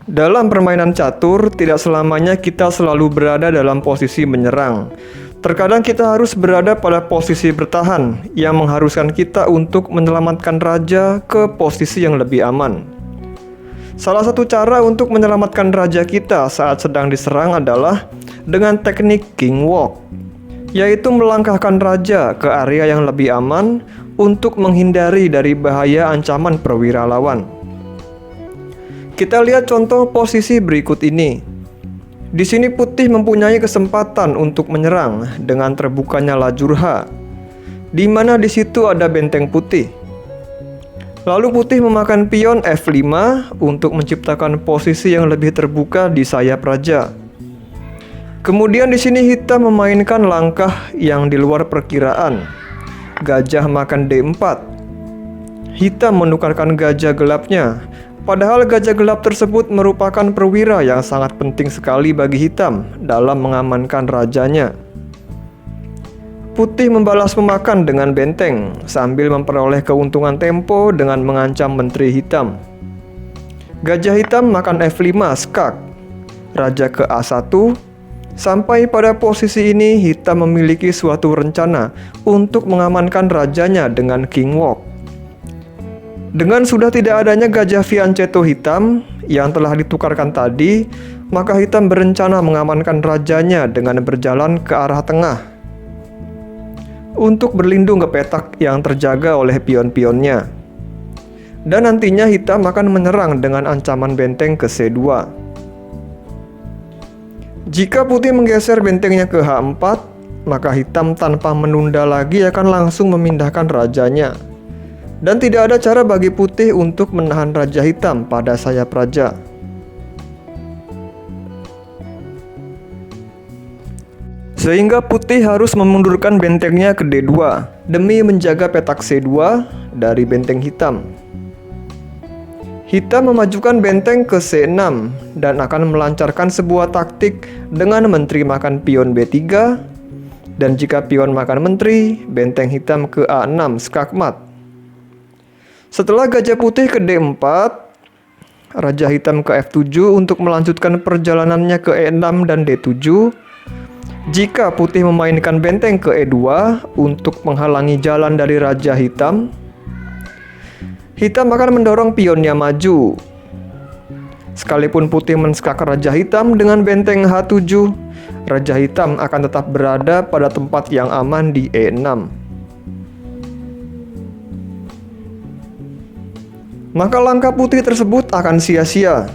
Dalam permainan catur, tidak selamanya kita selalu berada dalam posisi menyerang. Terkadang kita harus berada pada posisi bertahan yang mengharuskan kita untuk menyelamatkan raja ke posisi yang lebih aman. Salah satu cara untuk menyelamatkan raja kita saat sedang diserang adalah dengan teknik king walk, yaitu melangkahkan raja ke area yang lebih aman untuk menghindari dari bahaya ancaman perwira lawan. Kita lihat contoh posisi berikut ini. Di sini putih mempunyai kesempatan untuk menyerang dengan terbukanya lajur H, di mana di situ ada benteng putih. Lalu putih memakan pion F5 untuk menciptakan posisi yang lebih terbuka di sayap raja. Kemudian di sini hitam memainkan langkah yang di luar perkiraan. Gajah makan D4. Hitam menukarkan gajah gelapnya. Padahal gajah gelap tersebut merupakan perwira yang sangat penting sekali bagi hitam dalam mengamankan rajanya. Putih membalas memakan dengan benteng sambil memperoleh keuntungan tempo dengan mengancam menteri hitam. Gajah hitam makan F5 skak. Raja ke A1. Sampai pada posisi ini hitam memiliki suatu rencana untuk mengamankan rajanya dengan king walk. Dengan sudah tidak adanya gajah fianchetto hitam yang telah ditukarkan tadi, maka hitam berencana mengamankan rajanya dengan berjalan ke arah tengah untuk berlindung ke petak yang terjaga oleh pion-pionnya. Dan nantinya hitam akan menyerang dengan ancaman benteng ke C2. Jika putih menggeser bentengnya ke H4, maka hitam tanpa menunda lagi akan langsung memindahkan rajanya. Dan tidak ada cara bagi putih untuk menahan raja hitam pada sayap raja. Sehingga putih harus memundurkan bentengnya ke D2 demi menjaga petak C2 dari benteng hitam. Hitam memajukan benteng ke C6 dan akan melancarkan sebuah taktik dengan menteri makan pion B3. Dan jika pion makan menteri, benteng hitam ke A6 skakmat. Setelah gajah putih ke D4, raja hitam ke F7 untuk melanjutkan perjalanannya ke E6 dan D7. Jika putih memainkan benteng ke E2 untuk menghalangi jalan dari raja hitam, hitam akan mendorong pionnya maju. Sekalipun putih menskak raja hitam dengan benteng H7, raja hitam akan tetap berada pada tempat yang aman di E6. Maka langkah putih tersebut akan sia-sia.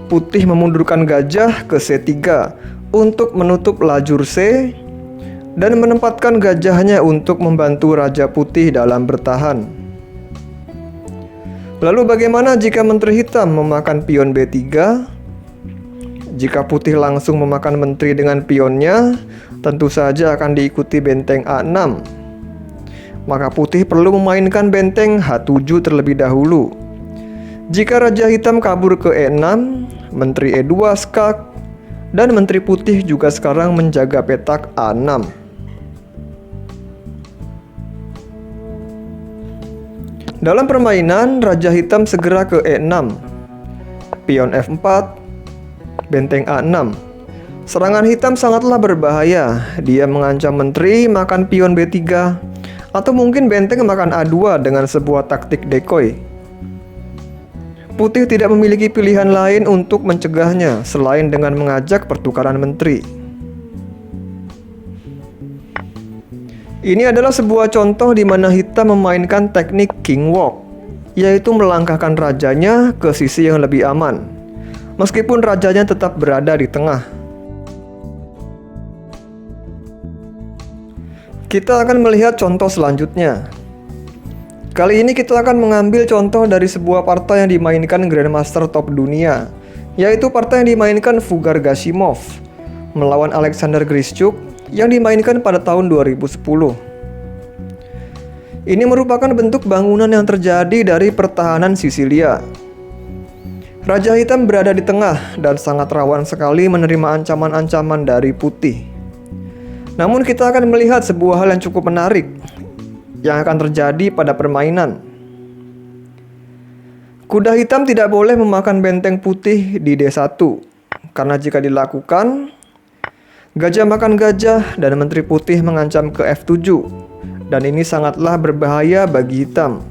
Putih memundurkan gajah ke C3 untuk menutup lajur C dan menempatkan gajahnya untuk membantu raja putih dalam bertahan. Lalu bagaimana jika menteri hitam memakan pion B3? Jika putih langsung memakan menteri dengan pionnya, tentu saja akan diikuti benteng A6. Maka putih perlu memainkan benteng H7 terlebih dahulu. Jika raja hitam kabur ke E6, menteri E2 skak, dan menteri putih juga sekarang menjaga petak A6. Dalam permainan, raja hitam segera ke E6, pion F4, benteng A6. Serangan hitam sangatlah berbahaya. Dia mengancam menteri makan pion B3, atau mungkin benteng makan A2 dengan sebuah taktik decoy. Putih tidak memiliki pilihan lain untuk mencegahnya selain dengan mengajak pertukaran menteri. Ini adalah sebuah contoh di mana hitam memainkan teknik king walk, yaitu melangkahkan rajanya ke sisi yang lebih aman, meskipun rajanya tetap berada di tengah. Kita akan melihat contoh selanjutnya. Kali ini kita akan mengambil contoh dari sebuah partai yang dimainkan Grandmaster top dunia, yaitu partai yang dimainkan Fugar Gashimov melawan Alexander Grischuk yang dimainkan pada tahun 2010. Ini merupakan bentuk bangunan yang terjadi dari pertahanan Sisilia. Raja hitam berada di tengah dan sangat rawan sekali menerima ancaman-ancaman dari putih. Namun kita akan melihat sebuah hal yang cukup menarik yang akan terjadi pada permainan. Kuda hitam tidak boleh memakan benteng putih di D1, karena jika dilakukan, gajah makan gajah dan Menteri Putih mengancam ke F7, dan ini sangatlah berbahaya bagi hitam.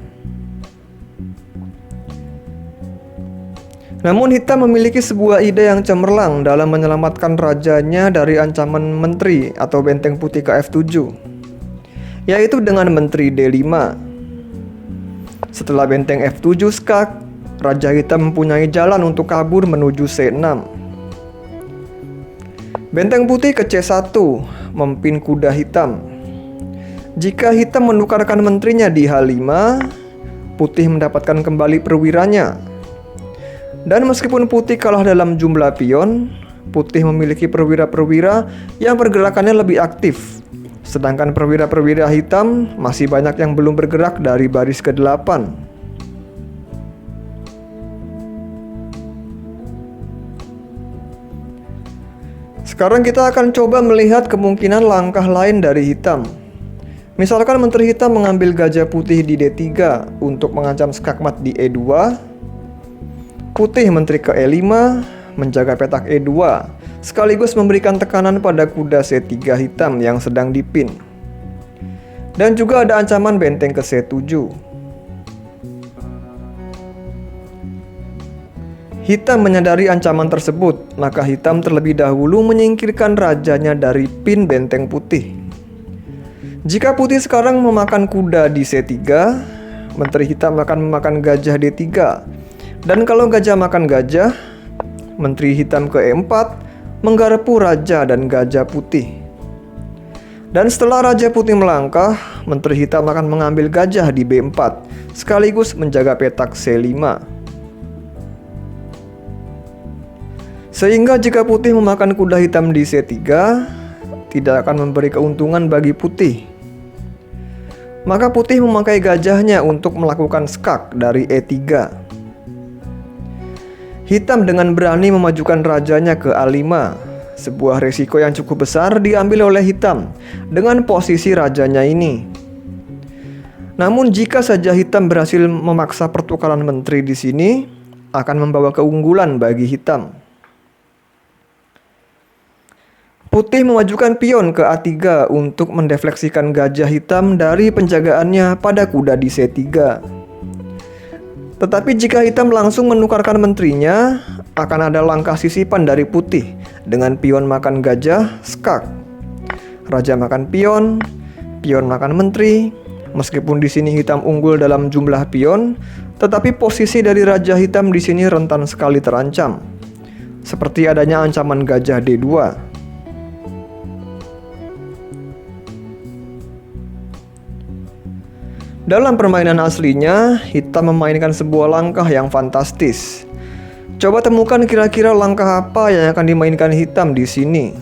Namun hitam memiliki sebuah ide yang cemerlang dalam menyelamatkan rajanya dari ancaman menteri atau benteng putih ke F7, yaitu dengan menteri D5. Setelah benteng F7 skak, Raja Hitam mempunyai jalan untuk kabur menuju C6. Benteng putih ke C1, memimpin kuda hitam. Jika hitam menukarkan menterinya di H5, putih mendapatkan kembali perwiranya. Dan meskipun putih kalah dalam jumlah pion, putih memiliki perwira-perwira yang pergerakannya lebih aktif. Sedangkan perwira-perwira hitam masih banyak yang belum bergerak dari baris ke-8. Sekarang kita akan coba melihat kemungkinan langkah lain dari hitam. Misalkan Menteri Hitam mengambil gajah putih di D3 untuk mengancam skakmat di E2. Putih menteri ke E5 menjaga petak E2, sekaligus memberikan tekanan pada kuda C3 hitam yang sedang dipin. Dan juga ada ancaman benteng ke C7. Hitam menyadari ancaman tersebut, maka hitam terlebih dahulu menyingkirkan rajanya dari pin benteng putih. Jika putih sekarang memakan kuda di C3, Menteri Hitam akan memakan gajah D3. Dan kalau gajah makan gajah, Menteri Hitam ke E4 menggarpu raja dan gajah putih. Dan setelah raja putih melangkah, Menteri Hitam akan mengambil gajah di B4, sekaligus menjaga petak C5. Sehingga jika putih memakan kuda hitam di C3, tidak akan memberi keuntungan bagi putih. Maka putih memakai gajahnya untuk melakukan skak dari E3. Hitam dengan berani memajukan rajanya ke A5. Sebuah resiko yang cukup besar diambil oleh hitam dengan posisi rajanya ini. Namun jika saja hitam berhasil memaksa pertukaran menteri di sini, akan membawa keunggulan bagi hitam. Putih memajukan pion ke A3 untuk mendefleksikan gajah hitam dari penjagaannya pada kuda di C3. Tetapi jika hitam langsung menukarkan menterinya, akan ada langkah sisipan dari putih dengan pion makan gajah, skak. Raja makan pion, pion makan menteri. Meskipun di sini hitam unggul dalam jumlah pion, tetapi posisi dari raja hitam di sini rentan sekali terancam. Seperti adanya ancaman gajah D2. Dalam permainan aslinya, hitam memainkan sebuah langkah yang fantastis. Coba temukan kira-kira langkah apa yang akan dimainkan hitam di sini.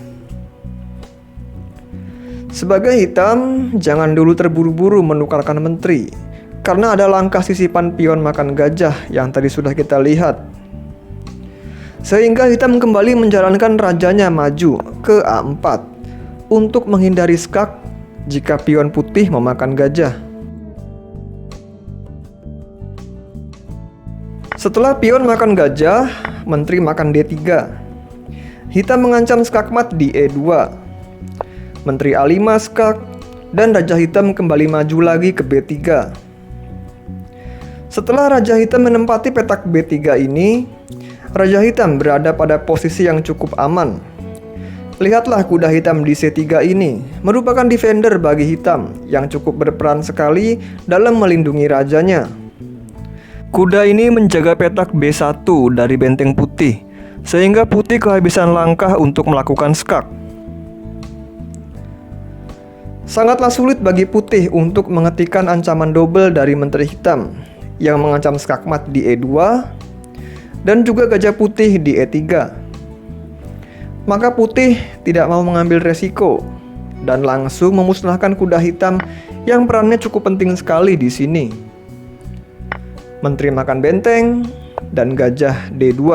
Sebagai hitam, jangan dulu terburu-buru menukarkan menteri, karena ada langkah sisipan pion makan gajah yang tadi sudah kita lihat. Sehingga hitam kembali menjalankan rajanya maju ke A4 untuk menghindari skak jika pion putih memakan gajah. Setelah pion makan gajah, menteri makan D3. Hitam mengancam skakmat di E2. Menteri A5 skak, dan raja hitam kembali maju lagi ke B3. Setelah raja hitam menempati petak B3 ini, raja hitam berada pada posisi yang cukup aman. Lihatlah kuda hitam di C3 ini, merupakan defender bagi hitam yang cukup berperan sekali dalam melindungi rajanya. Kuda ini menjaga petak B1 dari benteng putih, sehingga putih kehabisan langkah untuk melakukan skak. Sangatlah sulit bagi putih untuk menghentikan ancaman double dari menteri hitam yang mengancam skakmat di E2 dan juga gajah putih di E3. Maka putih tidak mau mengambil resiko dan langsung memusnahkan kuda hitam yang perannya cukup penting sekali di sini. Menteri makan benteng dan gajah D2.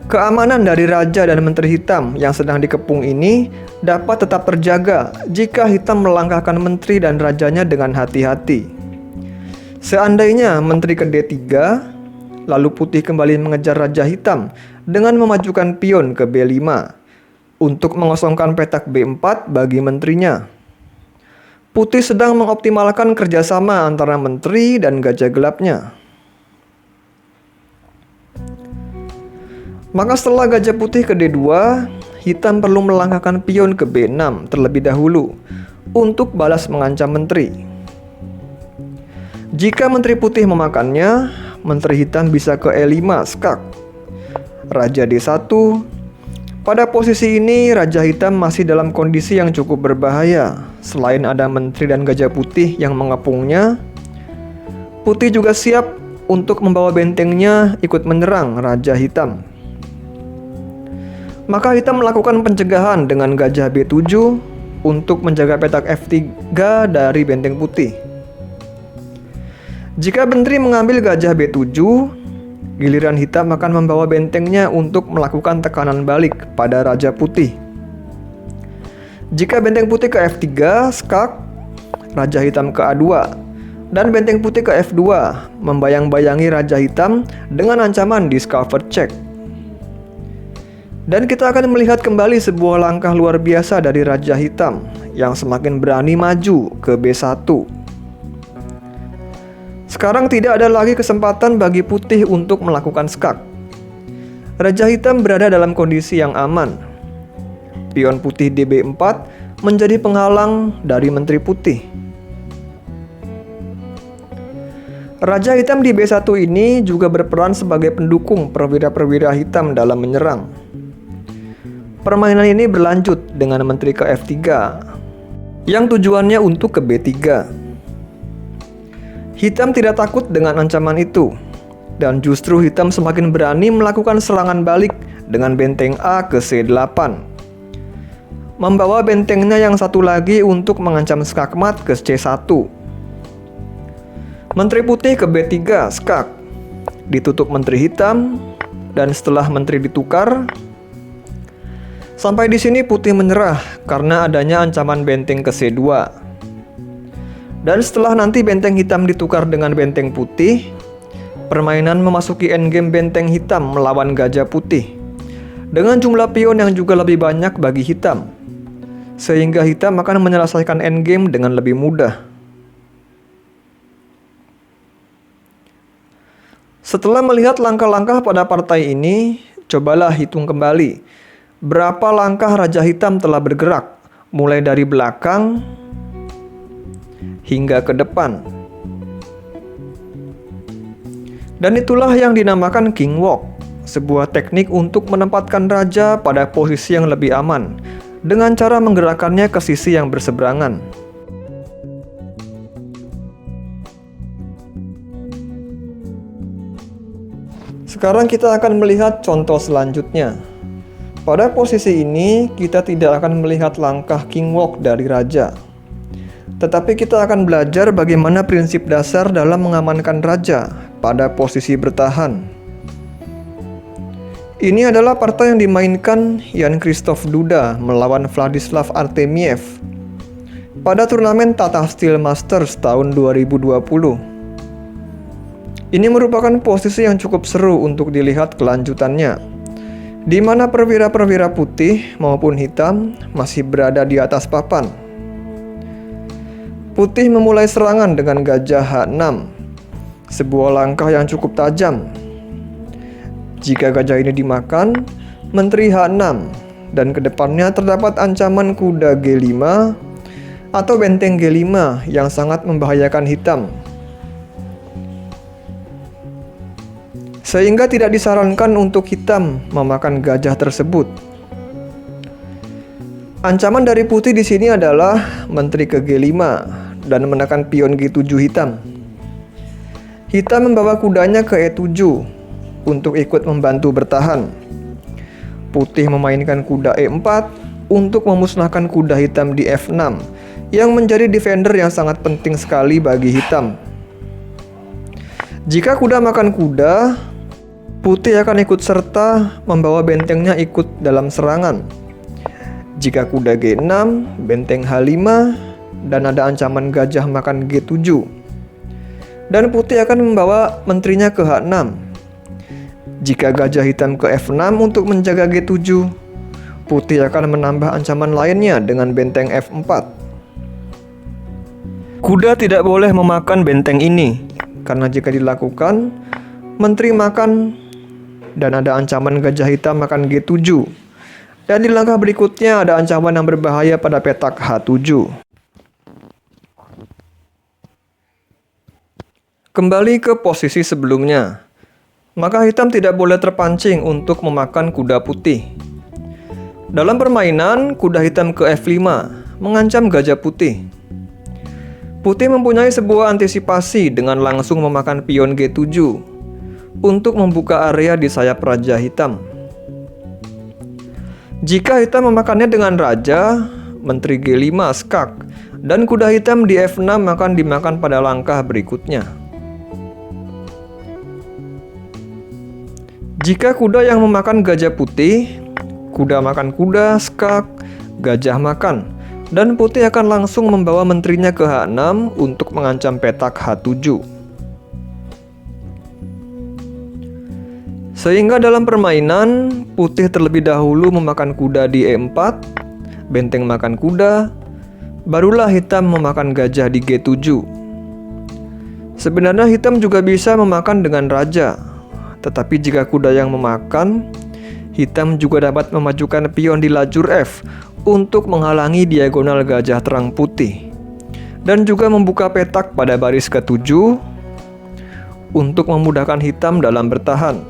Keamanan dari raja dan menteri hitam yang sedang dikepung ini dapat tetap terjaga jika hitam melangkahkan menteri dan rajanya dengan hati-hati. Seandainya menteri ke D3, lalu putih kembali mengejar raja hitam dengan memajukan pion ke B5 untuk mengosongkan petak B4 bagi menterinya. Putih sedang mengoptimalkan kerjasama antara menteri dan gajah gelapnya. Maka setelah gajah putih ke D2, hitam perlu melangkahkan pion ke B6 terlebih dahulu untuk balas mengancam menteri. Jika menteri putih memakannya, menteri hitam bisa ke E5 skak. Raja D1. Pada posisi ini, raja hitam masih dalam kondisi yang cukup berbahaya. Selain ada menteri dan gajah putih yang mengepungnya, putih juga siap untuk membawa bentengnya ikut menyerang raja hitam. Maka hitam melakukan pencegahan dengan gajah B7 untuk menjaga petak F3 dari benteng putih. Jika menteri mengambil gajah B7, giliran hitam akan membawa bentengnya untuk melakukan tekanan balik pada raja putih. Jika benteng putih ke F3, skak, raja hitam ke A2, dan benteng putih ke F2, membayang-bayangi raja hitam dengan ancaman discover check. Dan kita akan melihat kembali sebuah langkah luar biasa dari raja hitam yang semakin berani maju ke B1. Sekarang tidak ada lagi kesempatan bagi putih untuk melakukan skak. Raja hitam berada dalam kondisi yang aman. Pion putih di B4 menjadi penghalang dari menteri putih. Raja hitam di B1 ini juga berperan sebagai pendukung perwira-perwira hitam dalam menyerang. Permainan ini berlanjut dengan menteri ke F3 yang tujuannya untuk ke B3. Hitam tidak takut dengan ancaman itu, dan justru hitam semakin berani melakukan serangan balik dengan benteng A ke C8, membawa bentengnya yang satu lagi untuk mengancam skakmat ke C1. Menteri putih ke B3 skak, ditutup menteri hitam, dan setelah menteri ditukar, sampai di sini putih menyerah karena adanya ancaman benteng ke C2. Dan setelah nanti benteng hitam ditukar dengan benteng putih, permainan memasuki endgame benteng hitam melawan gajah putih dengan jumlah pion yang juga lebih banyak bagi hitam, sehingga hitam akan menyelesaikan endgame dengan lebih mudah. Setelah melihat langkah-langkah pada partai ini, cobalah hitung kembali berapa langkah raja hitam telah bergerak, mulai dari belakang hingga ke depan. Dan itulah yang dinamakan king walk, sebuah teknik untuk menempatkan raja pada posisi yang lebih aman dengan cara menggerakkannya ke sisi yang berseberangan. Sekarang kita akan melihat contoh selanjutnya. Pada posisi ini, kita tidak akan melihat langkah king walk dari raja, tetapi kita akan belajar bagaimana prinsip dasar dalam mengamankan raja pada posisi bertahan. Ini adalah partai yang dimainkan Jan Krzysztof Duda melawan Vladislav Artemiev pada turnamen Tata Steel Masters tahun 2020. Ini merupakan posisi yang cukup seru untuk dilihat kelanjutannya, di mana perwira-perwira putih maupun hitam masih berada di atas papan. Putih memulai serangan dengan gajah H6, sebuah langkah yang cukup tajam. Jika gajah ini dimakan, menteri H6, dan kedepannya terdapat ancaman kuda G5 atau benteng G5 yang sangat membahayakan hitam. Sehingga tidak disarankan untuk hitam memakan gajah tersebut. Ancaman dari putih di sini adalah menteri ke G5 dan menekan pion G7 hitam. Hitam membawa kudanya ke E7 untuk ikut membantu bertahan. Putih memainkan kuda E4 untuk memusnahkan kuda hitam di F6 yang menjadi defender yang sangat penting sekali bagi hitam. Jika kuda makan kuda, putih akan ikut serta membawa bentengnya ikut dalam serangan. Jika kuda G6, benteng H5, dan ada ancaman gajah makan G7, dan putih akan membawa menterinya ke H6. Jika gajah hitam ke F6 untuk menjaga G7, putih akan menambah ancaman lainnya dengan benteng F4. Kuda tidak boleh memakan benteng ini, karena jika dilakukan, menteri makan dan ada ancaman gajah hitam makan G7. Dan di langkah berikutnya ada ancaman yang berbahaya pada petak H7. Kembali ke posisi sebelumnya, maka hitam tidak boleh terpancing untuk memakan kuda putih. Dalam permainan, kuda hitam ke F5 mengancam gajah putih. Putih mempunyai sebuah antisipasi dengan langsung memakan pion G7 untuk membuka area di sayap raja hitam. Jika hitam memakannya dengan raja, menteri G5 skak, dan kuda hitam di F6 akan dimakan pada langkah berikutnya. Jika kuda yang memakan gajah putih, kuda makan kuda, skak, gajah makan, dan putih akan langsung membawa menterinya ke H6 untuk mengancam petak H7. Sehingga dalam permainan, putih terlebih dahulu memakan kuda di E4, benteng makan kuda, barulah hitam memakan gajah di G7. Sebenarnya hitam juga bisa memakan dengan raja, tetapi jika kuda yang memakan, hitam juga dapat memajukan pion di lajur F untuk menghalangi diagonal gajah terang putih, dan juga membuka petak pada baris ke-7 untuk memudahkan hitam dalam bertahan.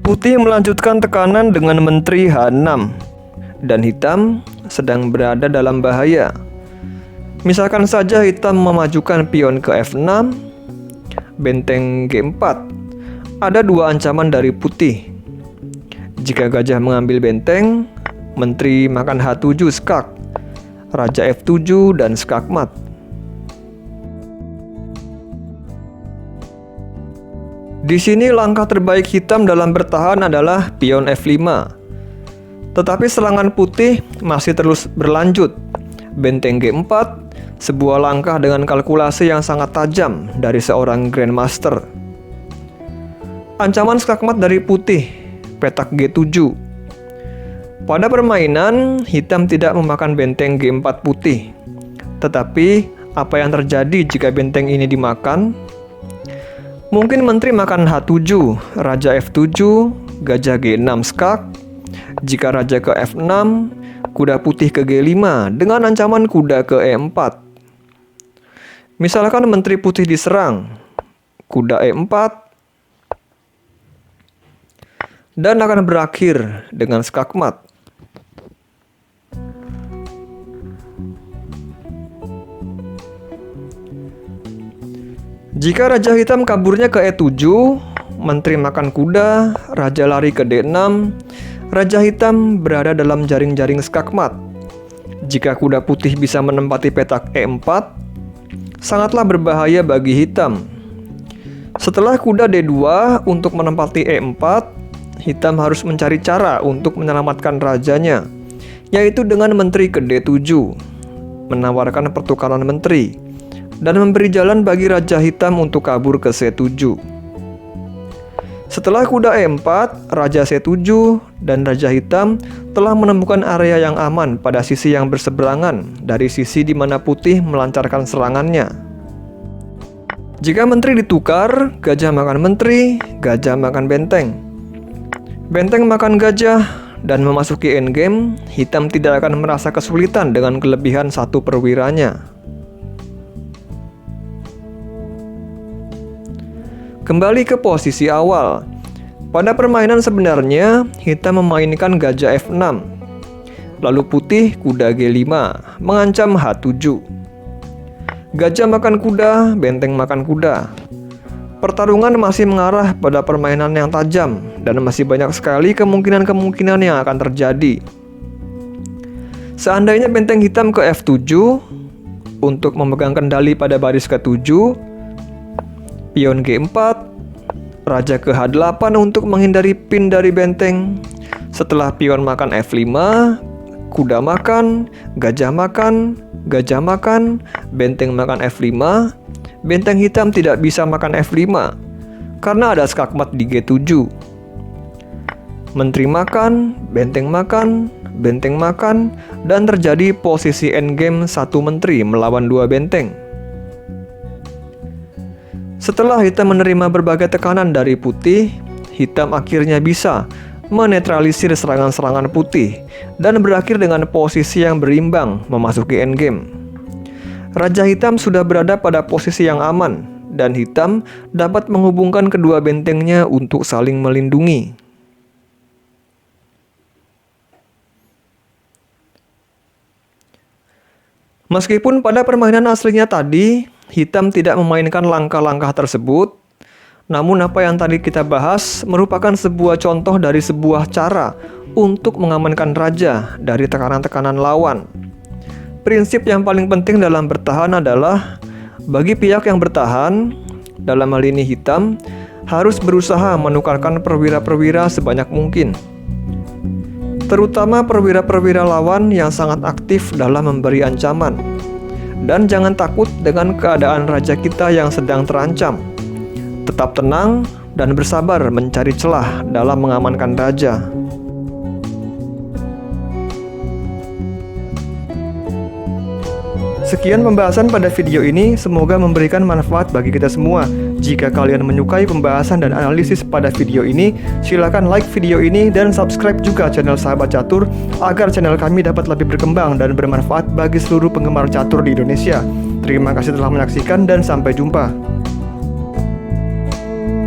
Putih melanjutkan tekanan dengan menteri H6, dan hitam sedang berada dalam bahaya. Misalkan saja hitam memajukan pion ke F6, benteng G4. Ada dua ancaman dari putih. Jika gajah mengambil benteng, menteri makan H7 skak, raja F7 dan skak mat. Di sini langkah terbaik hitam dalam bertahan adalah pion F5. Tetapi serangan putih masih terus berlanjut. Benteng G4, sebuah langkah dengan kalkulasi yang sangat tajam dari seorang grandmaster. Ancaman skakmat dari putih, petak G7. Pada permainan, hitam tidak memakan benteng G4 putih. Tetapi, apa yang terjadi jika benteng ini dimakan? Mungkin menteri makan H7, raja F7, gajah G6 skak. Jika raja ke F6, kuda putih ke G5 dengan ancaman kuda ke E4. Misalkan menteri putih diserang, kuda E4, dan akan berakhir dengan skak mat. Jika raja hitam kaburnya ke E7, menteri makan kuda, raja lari ke D6, raja hitam berada dalam jaring-jaring skakmat. Jika kuda putih bisa menempati petak E4, sangatlah berbahaya bagi hitam. Setelah kuda D2 untuk menempati E4, hitam harus mencari cara untuk menyelamatkan rajanya, yaitu dengan menteri ke D7, menawarkan pertukaran menteri, dan memberi jalan bagi raja hitam untuk kabur ke C7. Setelah kuda E4, raja C7 dan raja hitam telah menemukan area yang aman pada sisi yang berseberangan dari sisi di mana putih melancarkan serangannya. Jika menteri ditukar, gajah makan menteri, gajah makan benteng. Benteng makan gajah dan memasuki endgame, hitam tidak akan merasa kesulitan dengan kelebihan satu perwiranya. Kembali ke posisi awal. Pada permainan sebenarnya, hitam memainkan gajah F6. Lalu putih kuda G5, mengancam H7. Gajah makan kuda, benteng makan kuda. Pertarungan masih mengarah pada permainan yang tajam, dan masih banyak sekali kemungkinan-kemungkinan yang akan terjadi. Seandainya benteng hitam ke F7, untuk memegang kendali pada baris ke-7, pion G4, raja ke H8 untuk menghindari pin dari benteng. Setelah pion makan F5, kuda makan, gajah makan, gajah makan, benteng makan F5, benteng hitam tidak bisa makan F5 karena ada skakmat di G7. Menteri makan, benteng makan, dan terjadi posisi endgame satu menteri melawan dua benteng. Setelah hitam menerima berbagai tekanan dari putih, hitam akhirnya bisa menetralisir serangan-serangan putih dan berakhir dengan posisi yang berimbang memasuki endgame. Raja hitam sudah berada pada posisi yang aman, dan hitam dapat menghubungkan kedua bentengnya untuk saling melindungi. Meskipun pada permainan aslinya tadi, hitam tidak memainkan langkah-langkah tersebut, namun apa yang tadi kita bahas merupakan sebuah contoh dari sebuah cara untuk mengamankan raja dari tekanan-tekanan lawan. Prinsip yang paling penting dalam bertahan adalah, bagi pihak yang bertahan, dalam hal ini hitam, harus berusaha menukarkan perwira-perwira sebanyak mungkin. Terutama perwira-perwira lawan yang sangat aktif dalam memberi ancaman. Dan jangan takut dengan keadaan raja kita yang sedang terancam. Tetap tenang dan bersabar mencari celah dalam mengamankan raja. Sekian pembahasan pada video ini, semoga memberikan manfaat bagi kita semua. Jika kalian menyukai pembahasan dan analisis pada video ini, silakan like video ini dan subscribe juga channel Sahabat Catur agar channel kami dapat lebih berkembang dan bermanfaat bagi seluruh penggemar catur di Indonesia. Terima kasih telah menyaksikan dan sampai jumpa.